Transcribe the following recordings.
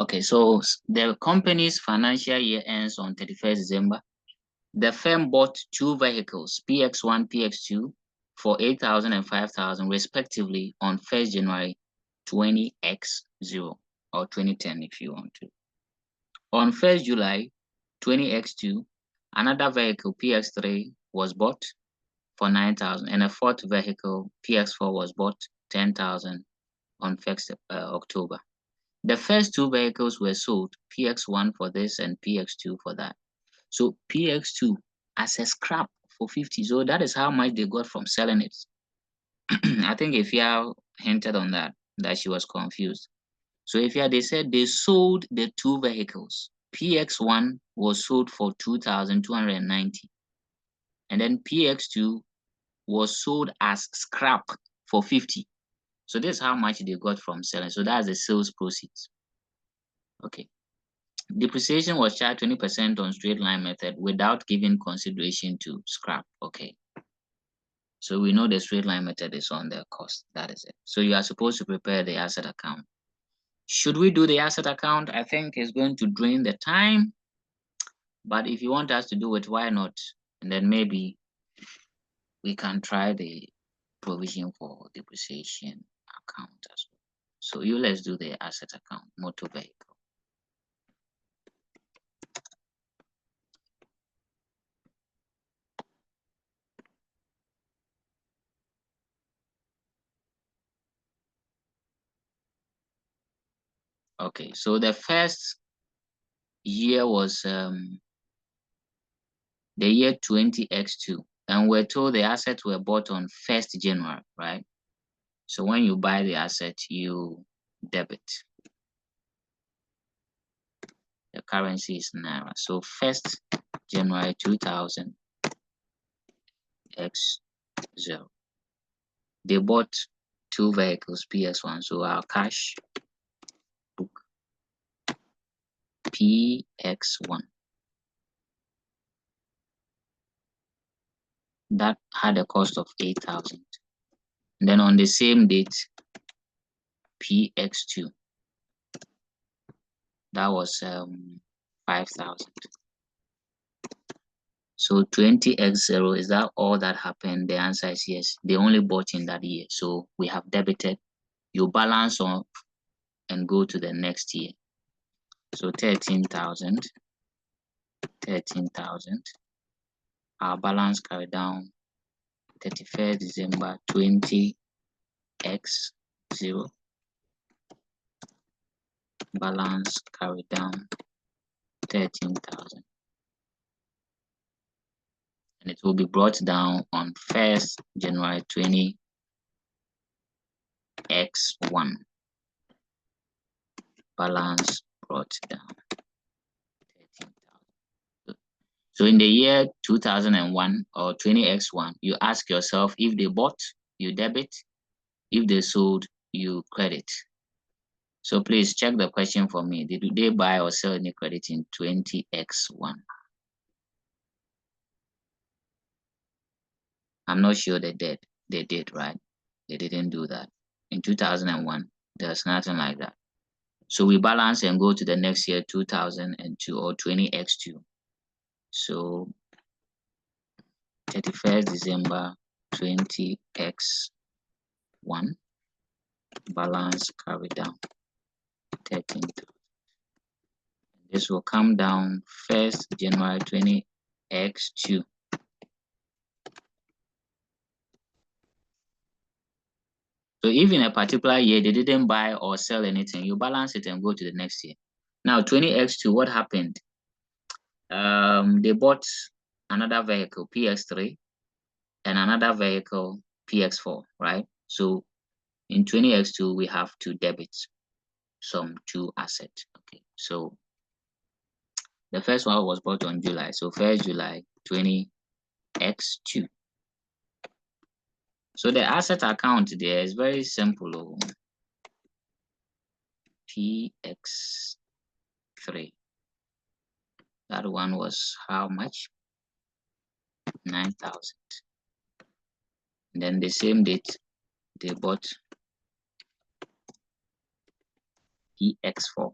Okay, so the company's financial year ends on 31st December. The firm bought two vehicles, PX1, PX2, for 8,000 and 5,000 respectively on 1st January 20X0 or 2010 if you want to. On 1st July 20X2, another vehicle, PX3, was bought for 9,000 and a fourth vehicle, PX4, was bought 10,000 on 1st October. The first two vehicles were sold, PX1 for this and PX2 for that. So PX2 as a scrap for 50. So that is how much they got from selling it. I think Ifya hinted on that she was confused. So Ifya, they said they sold the two vehicles. PX1 was sold for 2,290. And then PX2 was sold as scrap for 50. So this is how much they got from selling. So that's the sales proceeds. Okay. Depreciation was charged 20% on straight line method without giving consideration to scrap. Okay. So we know the straight line method is on the cost. That is it. So you are supposed to prepare the asset account. Should we do the asset account? I think it's going to drain the time. But if you want us to do it, why not? And then maybe we can try the provision for depreciation account as well. So let's do the asset account, motor vehicle. Okay, so the first year was the year 20X2, and we're told the assets were bought on 1st January, right? So when you buy the asset, you debit. The currency is Naira. So 1st January 2000 X0. They bought two vehicles, PS1. So our cash book PX1. That had a cost of 8,000. Then on the same date, PX2. That was 5,000. So 20X0, is that all that happened? The answer is yes. They only bought in that year. So we have debited. You balance off and go to the next year. So 13,000. 13,000. Our balance carried down 31st December 20X0. Balance carried down 13,000. And it will be brought down on 1st January 20X1. Balance brought down 13,000. So in the year 2001 or 20X1, you ask yourself, if they bought, you debit. If they sold, you credit. So please check the question for me. Did they buy or sell any credit in 20X1? I'm not sure they did. They did, right? They didn't do that. In 2001, there's nothing like that. So we balance and go to the next year, 2002 or 20X2. So 31st December 20X1. Balance carried down 13,000. This will come down 1st January 20X2. So if in a particular year they didn't buy or sell anything, you balance it and go to the next year. Now 20X2, what happened? They bought another vehicle, PX3, and another vehicle, PX4, right? So in 20X2, we have to debit some two assets. Okay, so the first one was bought on July. So 1st July 20X2. So the asset account there is very simple. PX3. That one was how much? 9,000. Then the same date, they bought PX4.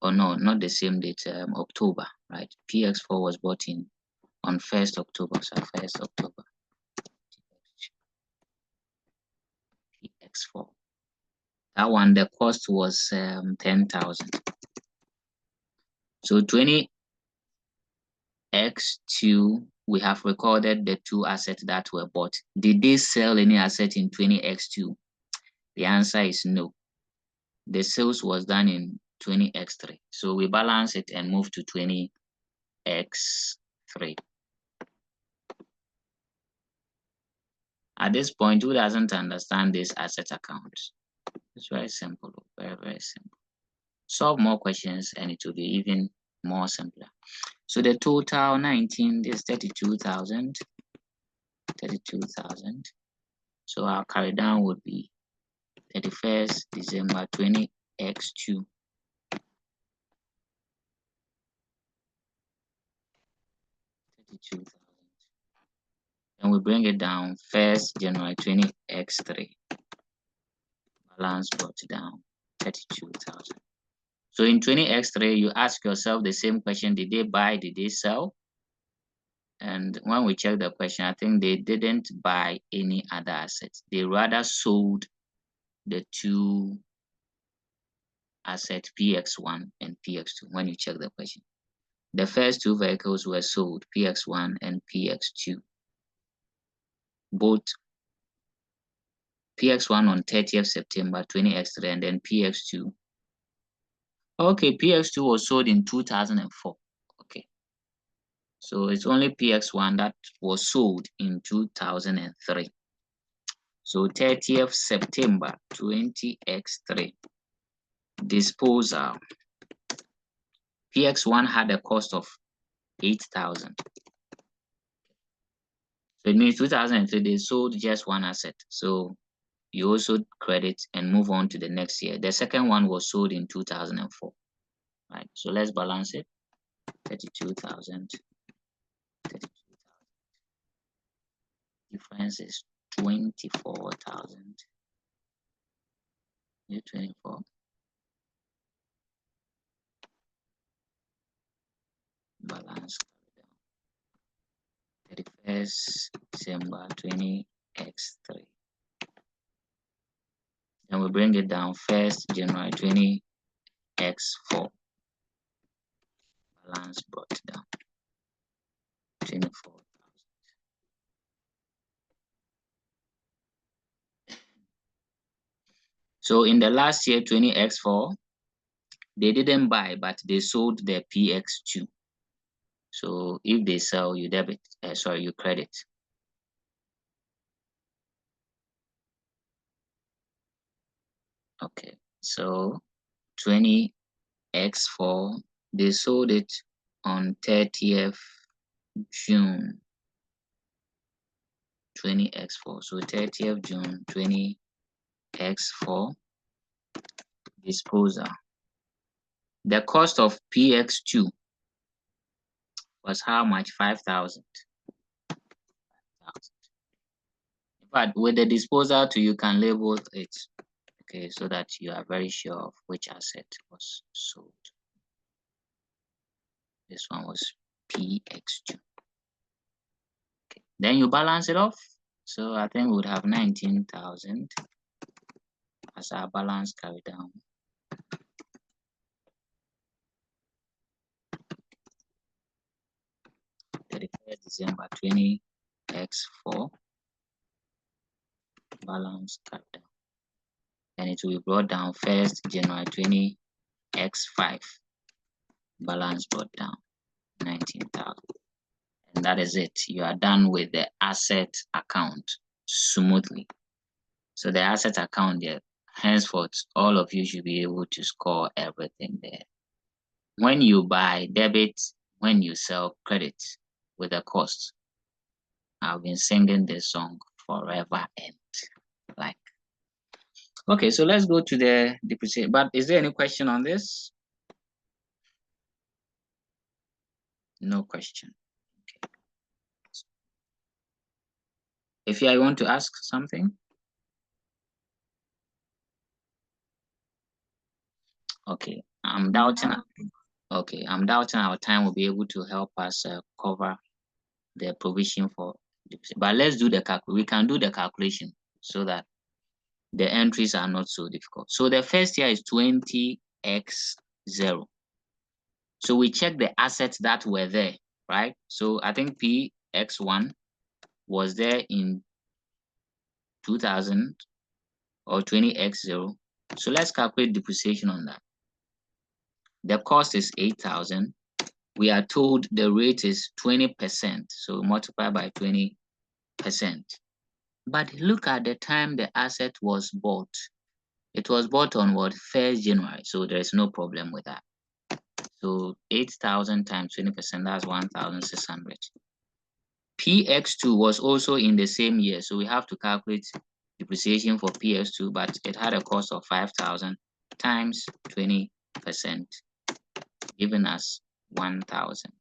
Oh no, not the same date, October, right? PX4 was bought in on 1st October, so 1st October, PX4. That one, the cost was 10,000. So 20x2, we have recorded the two assets that were bought. Did they sell any asset in 20x2? The answer is no. The sales was done in 20x3. So we balance it and move to 20x3. At this point, who doesn't understand this asset account? It's very simple, very, very simple. Solve more questions and it will be even more simpler. So the total 19 is 32,000. 32,000. So our carry down would be 31st December 20x2. 32,000. And we bring it down 1st January 20x3. Balance brought down 32,000. So in 20x3, you ask yourself the same question: did they buy? Did they sell? And when we check the question, I think they didn't buy any other assets. They rather sold the two assets, PX1 and PX2, when you check the question. The first two vehicles were sold, PX1 and PX2. Both PX1 on 30th September 20x3 and then PX2. Okay, PX2 was sold in 2004. Okay. So it's only PX1 that was sold in 2003. So 30th September 20x3 disposal. PX1 had a cost of 8,000. So it means 2003 they sold just one asset. So you also credit and move on to the next year. The second one was sold in 2004. Right. So let's balance it. 32,000. 32,000. Difference is 24,000. 24. Balance 31st December 20x3. Then we bring it down 1st January 20x4. Balance brought down 24,000. So in the last year 20x4, they didn't buy, but they sold their PX2. So if they sell, you debit, you credit. Okay, so 20x4, they sold it on 30th June 20x4. So 30th June 20x4 disposal. The cost of PX2 was how much? 5,000. But with the disposal too, you can label it, okay, so that you are very sure of which asset was sold. This one was PX2. Okay. Then you balance it off. So I think we would have 19,000 as our balance carry down. December 20x4 balance carry down. And it will be brought down 1st January 20x5 balance brought down 19,000. And that is it. You are done with the asset account smoothly. So the asset account there, henceforth, all of you should be able to score everything there. When you buy, debit; when you sell, credit with the cost. I've been singing this song forever and like. Okay, so let's go to the depreciation. But is there any question on this? No question. Okay. If you want to ask something. Okay, I'm doubting. Okay, I'm doubting our time will be able to help us cover the provision for. But let's do the calculation. We can do the calculation so that the entries are not so difficult. So the first year is 20x0. So we check the assets that were there, right? So I think PX1 was there in 2000 or 20x0. So let's calculate depreciation on that. The cost is 8,000. We are told the rate is 20%. So multiply by 20%. But look at the time the asset was bought. It was bought on what? 1st January. So there is no problem with that. So 8,000 times 20%, that's 1,600. PX2 was also in the same year. So we have to calculate depreciation for PX2, but it had a cost of 5,000 times 20%, giving us 1,000.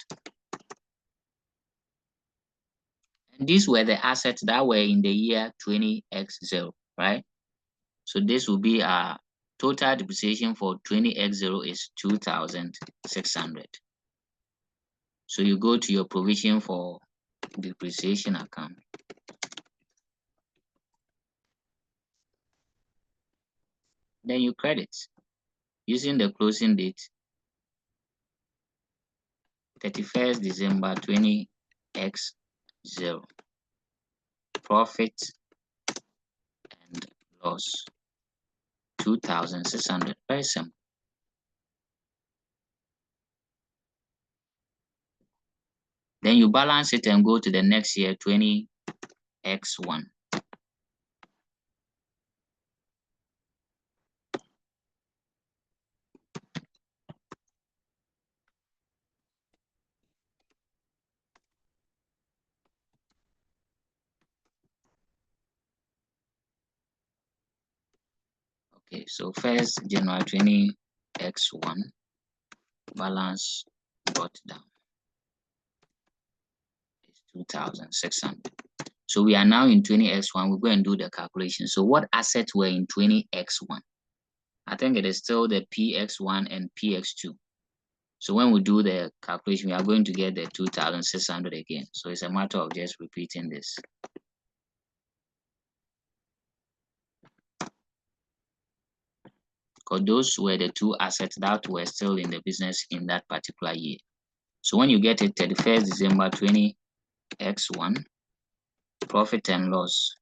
And these were the assets that were in the year 20x0, right? So this will be our total depreciation for 20x0 is 2,600. So you go to your provision for depreciation account. Then you credit using the closing date 31st December 20x0. Profit and loss 2,600. Very simple. Then you balance it and go to the next year 20x1. Okay, so 1st January 20x1 balance brought down is 2,600. So we are now in 20x1. We'll go and do the calculation. So what assets were in 20x1? I think it is still the PX1 and PX2. So when we do the calculation, we are going to get the 2,600 again. So it's a matter of just repeating this. Because those were the two assets that were still in the business in that particular year. So when you get it 31st December 20x1, profit and loss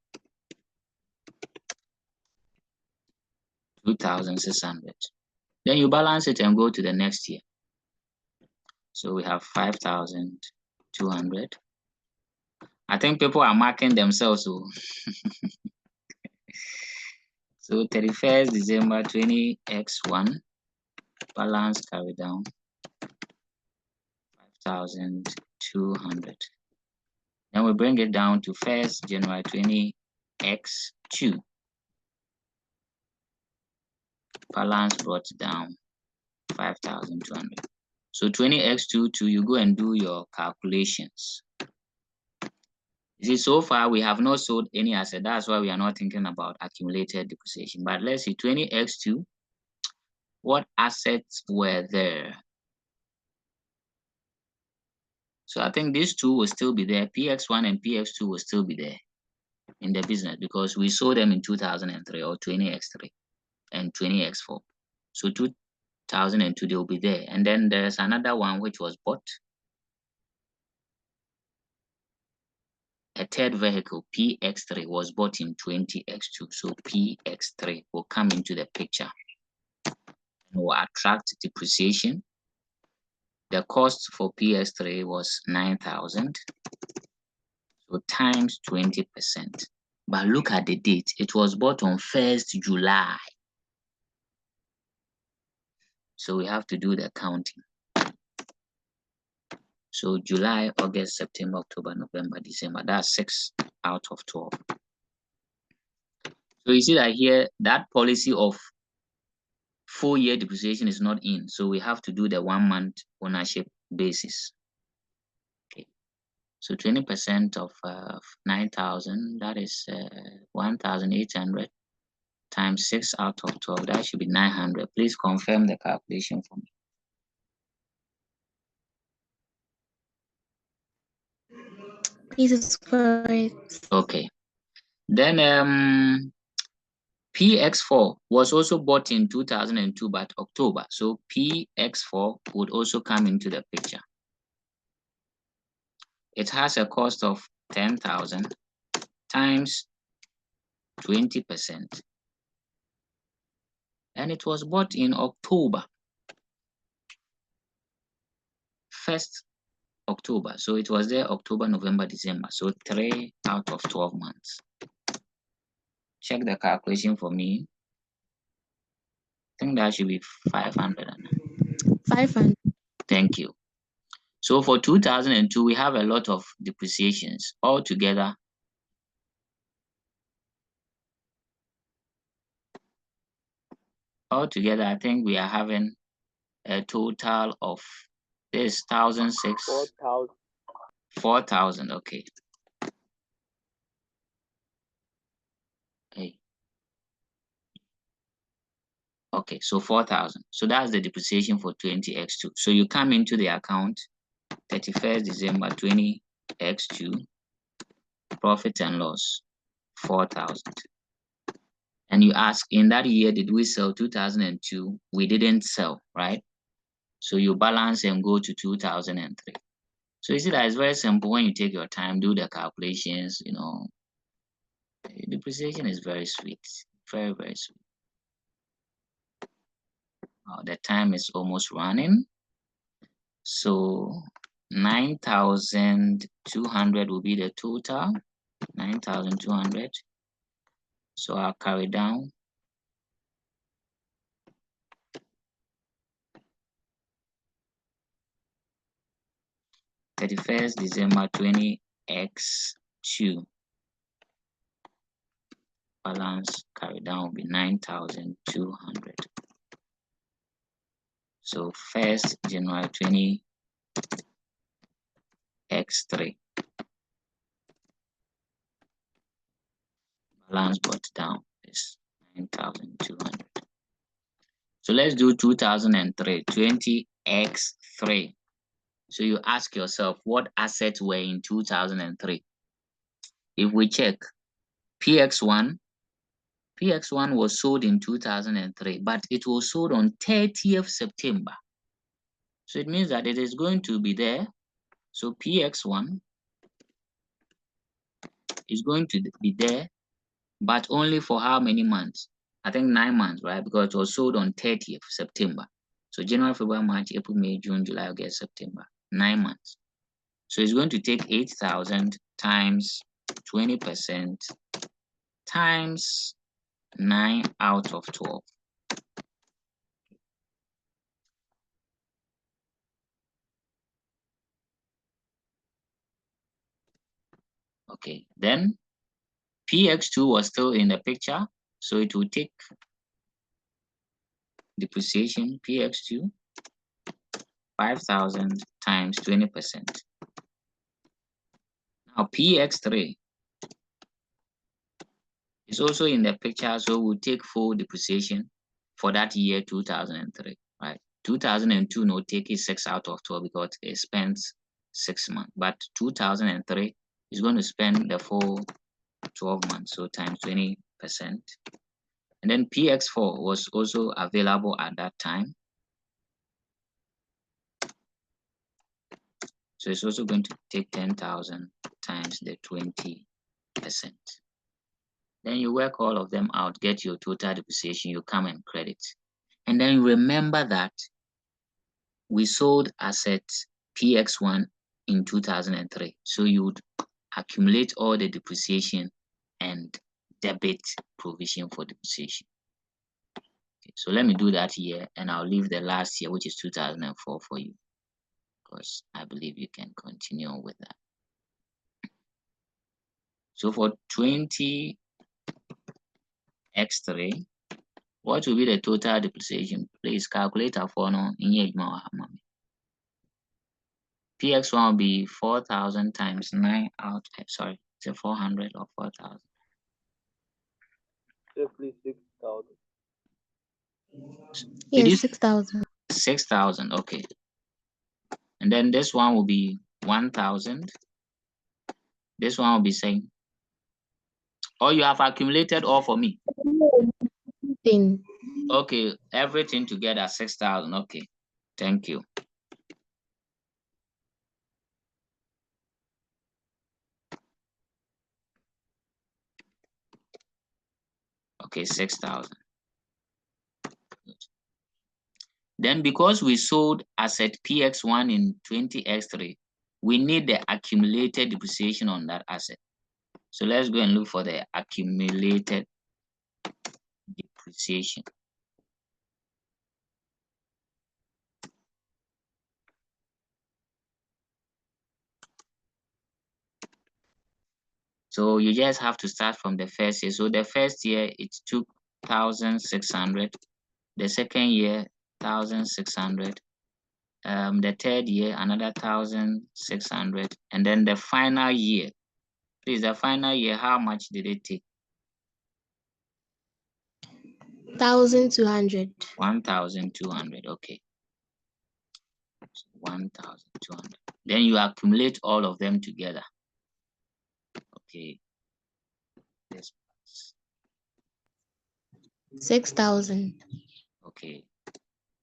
2,600. Then you balance it and go to the next year. So we have 5,200. I think people are marking themselves. So 31st December 20x1 balance carry down 5,200. Then we bring it down to 1st January 20x2 balance brought down 5,200. So 20x2 you go and do your calculations. You see, so far we have not sold any asset. That's why we are not thinking about accumulated depreciation. But let's see, 20x2, what assets were there? So I think these two will still be there. PX1 and PX2 will still be there in the business because we sold them in 2003 or 20x3 and 20x4. So 2002, they will be there. And then there's another one which was bought. A third vehicle, PX3, was bought in 20x2. So PX3 will come into the picture and will attract depreciation. The cost for PX3 was 9,000. So times 20%. But look at the date. It was bought on 1st July. So we have to do the counting. So July, August, September, October, November, December. That's 6 out of 12. So you see that here, that policy of 4-year depreciation is not in. So we have to do the 1-month ownership basis. Okay. So 20% of 9,000, that is 1,800. times 6 out of 12. That should be 900. Please confirm the calculation for me. This is correct. Okay. Then PX4 was also bought in 2002, but October. So PX4 would also come into the picture. It has a cost of 10,000 times 20%. And it was bought in October. 1st October. So it was there October, November, December. So 3 out of 12 months. Check the calculation for me. I think that should be 500. 500. Thank you. So for 2002, we have a lot of depreciations altogether. Altogether, I think we are having a total of this 1,006. 4,000. 4,000. Okay. Hey. Okay, so 4,000. So that's the depreciation for 20x2. So you come into the account 31st December 20x2, profit and loss 4,000. And you ask, in that year, did we sell 2002? We didn't sell, right? So you balance and go to 2003. So you see that it's very simple. When you take your time, do the calculations, you know, depreciation is very sweet, very, very sweet. The time is almost running. So 9,200 will be the total, 9,200. So I'll carry down. December 20x2. Balance carry down will be 9,200. So 1st January 20x3. Balance brought down is 9,200. So let's do 2003, 20x3. So you ask yourself, what assets were in 2003? If we check, PX1 was sold in 2003, but it was sold on 30th September. So it means that it is going to be there. So PX1 is going to be there, but only for how many months? I think 9 months, right? Because it was sold on 30th September. So January, February, March, April, May, June, July, August, September. 9 months. So it's going to take 8,000 times 20% times 9 out of 12. Okay, then PX2 was still in the picture. So it will take depreciation PX2 5,000 times 20%. Now PX3 is also in the picture, so we'll take full depreciation for that year 2003, right? 2002 no take it 6 out of 12 because it spends 6 months, but 2003 is going to spend the full 12 months, so times 20%. And then PX4 was also available at that time. So it's also going to take 10,000 times the 20%. Then you work all of them out, get your total depreciation, you come and credit. And then remember that we sold assets PX1 in 2003. So you would accumulate all the depreciation and debit provision for depreciation. Okay, so let me do that here, and I'll leave the last year, which is 2004 for you, because I believe you can continue with that. So for 20x3, what will be the total depreciation? Please calculate for no in PX1 will be 4,000 times 9 out, sorry, it's a 400 or 4,000. Simply Did you Yes, 6,000. 6,000? Okay. And then this one will be 1,000. This one will be same. Or you have accumulated all for me? Thing. Okay, everything together 6,000. Okay, thank you. Okay, 6,000. Then because we sold asset PX1 in 20X3, we need the accumulated depreciation on that asset. So let's go and look for the accumulated depreciation. So you just have to start from the first year. So the first year it took 1,600. The second year 1,600. The third year another 1,600, and then the final year. Please, the final year, how much did it take? 1,200. 1,200. Okay, 1,200. Then you accumulate all of them together. Okay, this 6,000. okay.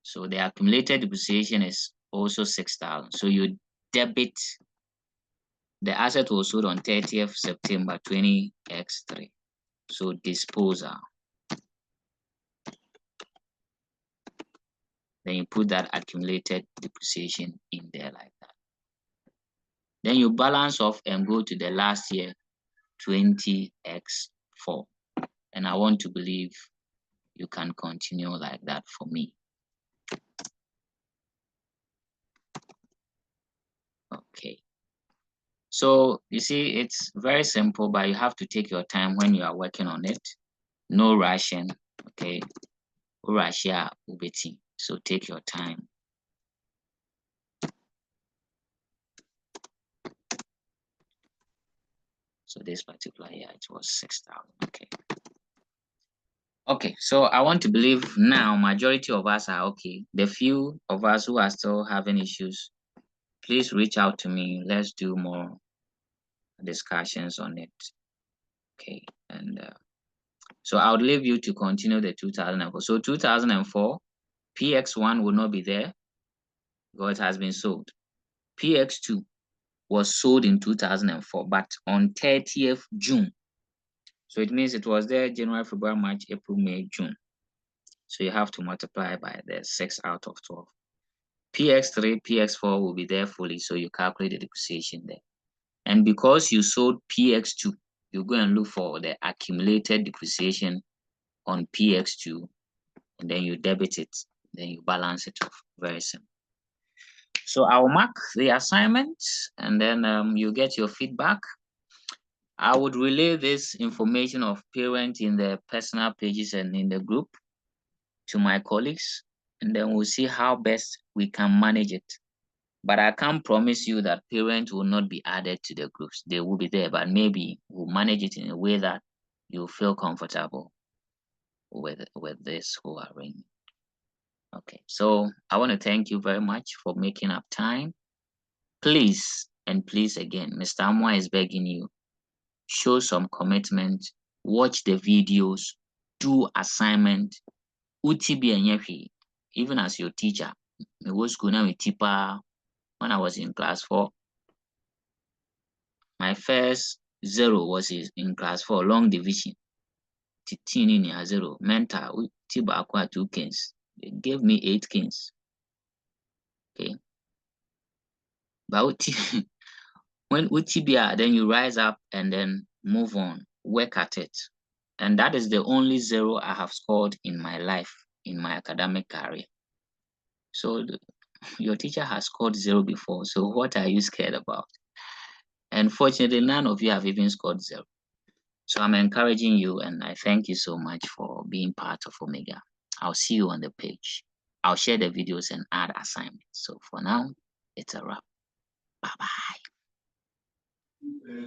So the accumulated depreciation is also 6,000. So you debit the asset was sold on 30th September 20X3. So disposal. Then you put that accumulated depreciation in there like that. Then you balance off and go to the last year, 20X4. And I want to believe you can continue like that for me. Okay. So you see, it's very simple, but you have to take your time when you are working on it. No rushing. Okay. Russia ubeti. So take your time. So this particular year, it was 6,000. Okay. Okay, so I want to believe now majority of us are okay. The few of us who are still having issues, please reach out to me. Let's do more discussions on it. Okay, and so I would leave you to continue the 2004. So 2004, PX1 will not be there because it has been sold. PX2 was sold in 2004, but on 30th June. So it means it was there January, February, March, April, May, June. So you have to multiply by the 6 out of 12. PX3, PX4 will be there fully, so you calculate the depreciation there. And because you sold PX2, you go and look for the accumulated depreciation on PX2, and then you debit it, then you balance it off. Very simple. So I'll mark the assignment, and then you get your feedback. I would relay this information of parents in the personal pages and in the group to my colleagues, and then we'll see how best we can manage it. But I can't promise you that parents will not be added to the groups. They will be there, but maybe we'll manage it in a way that you feel comfortable with this whole arrangement. Okay, so I want to thank you very much for making up time. Please, and please again, Mr. Amwa is begging you, show some commitment, watch the videos, do assignment, UTB and even as your teacher. I was going to tipa when I was in class 4. My first 0 was in class 4, long division. 13 in 0. Mental, Tiba 2 kings. They gave me 8 kings. Okay. But when Utibia, then you rise up and then move on, work at it. And that is the only 0 I have scored in my life, in my academic career. So your teacher has scored 0 before. So what are you scared about? And fortunately, none of you have even scored 0. So I'm encouraging you, and I thank you so much for being part of Omega. I'll see you on the page. I'll share the videos and add assignments. So for now, it's a wrap. Bye-bye.